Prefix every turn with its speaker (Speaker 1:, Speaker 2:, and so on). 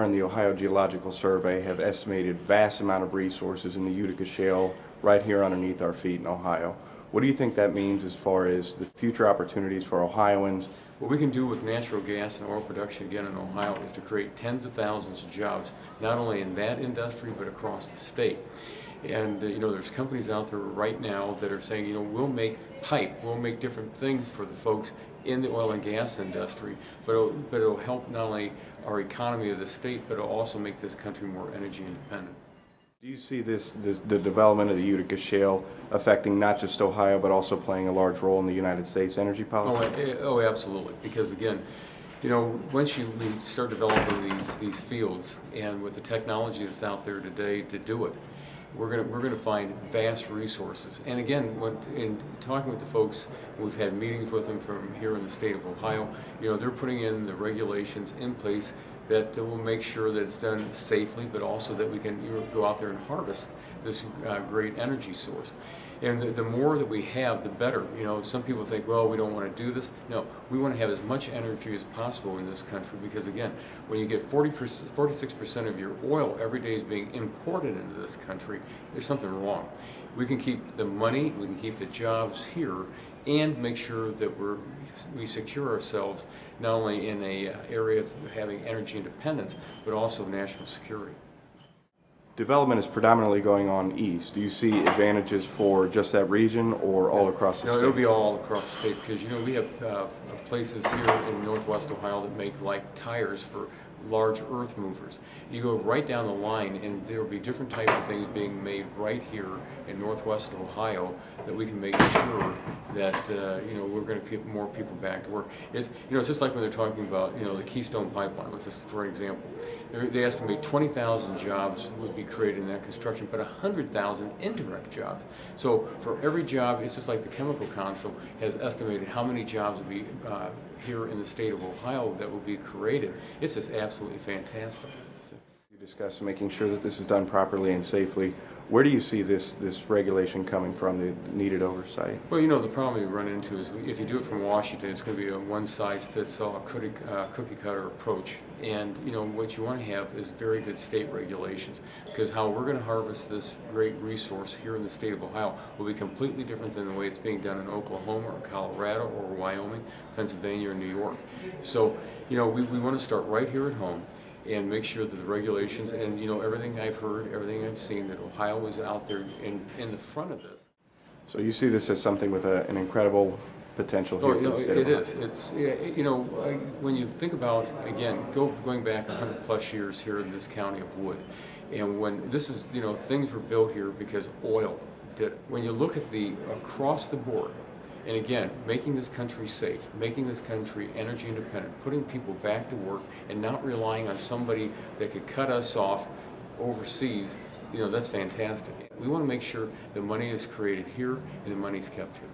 Speaker 1: And the Ohio Geological Survey have estimated vast amount of resources in the Utica Shale right here underneath our feet in Ohio. What do you think that means as far as the future opportunities for Ohioans?
Speaker 2: What we can do with natural gas and oil production again in Ohio is to create tens of thousands of jobs, not only in that industry but across the state. And there's companies out there right now that are saying, we'll make pipe, we'll make different things for the folks in the oil and gas industry, but it'll help not only our economy of the state, but it'll also make this country more energy independent.
Speaker 1: Do you see the development of the Utica Shale affecting not just Ohio, but also playing a large role in the United States energy policy?
Speaker 2: Oh, absolutely. Because again, once we start developing these fields, and with the technology that's out there today to do it, we're gonna find vast resources. And again, in talking with the folks, we've had meetings with them from here in the state of Ohio. They're putting in the regulations in place that will make sure that it's done safely, but also that we can go out there and harvest this great energy source. And the more that we have, the better. Some people think, well, we don't want to do this. No, we want to have as much energy as possible in this country, because again, when you get 46% of your oil every day is being imported into this country, there's something wrong. We can keep the money, we can keep the jobs here, and make sure that we secure ourselves not only in a area of having energy independence, but also national security.
Speaker 1: Development is predominantly going on east. Do you see advantages for just that region or all across the state?
Speaker 2: No, it'll be all across the state, because we have places here in northwest Ohio that make tires for large earth movers. You go right down the line and there will be different types of things being made right here in northwest Ohio that we can make sure that we're going to keep more people back to work. It's just like when they're talking about the Keystone Pipeline. Let's just for an example, they estimate 20,000 jobs would be created in that construction, but 100,000 indirect jobs. So for every job, it's just like the Chemical Council has estimated how many jobs will be here in the state of Ohio that will be created. It's just absolutely fantastic.
Speaker 1: You discussed making sure that this is done properly and safely. Where do you see this regulation coming from, the needed oversight?
Speaker 2: Well, the problem you run into is if you do it from Washington, it's going to be a one-size-fits-all cookie-cutter approach. And what you want to have is very good state regulations, because how we're going to harvest this great resource here in the state of Ohio will be completely different than the way it's being done in Oklahoma or Colorado or Wyoming, Pennsylvania, or New York. So we want to start right here at home and make sure that the regulations and everything I've heard, everything I've seen, that Ohio is out there in the front of this.
Speaker 1: So you see this as something with an incredible potential here.
Speaker 2: It is. It's when you think about, again, going back 100+ years here in this county of Wood, and when this was things were built here because oil did it. When you look at across the board, and again, making this country safe, making this country energy independent, putting people back to work, and not relying on somebody that could cut us off overseas, that's fantastic. We want to make sure the money is created here and the money is kept here.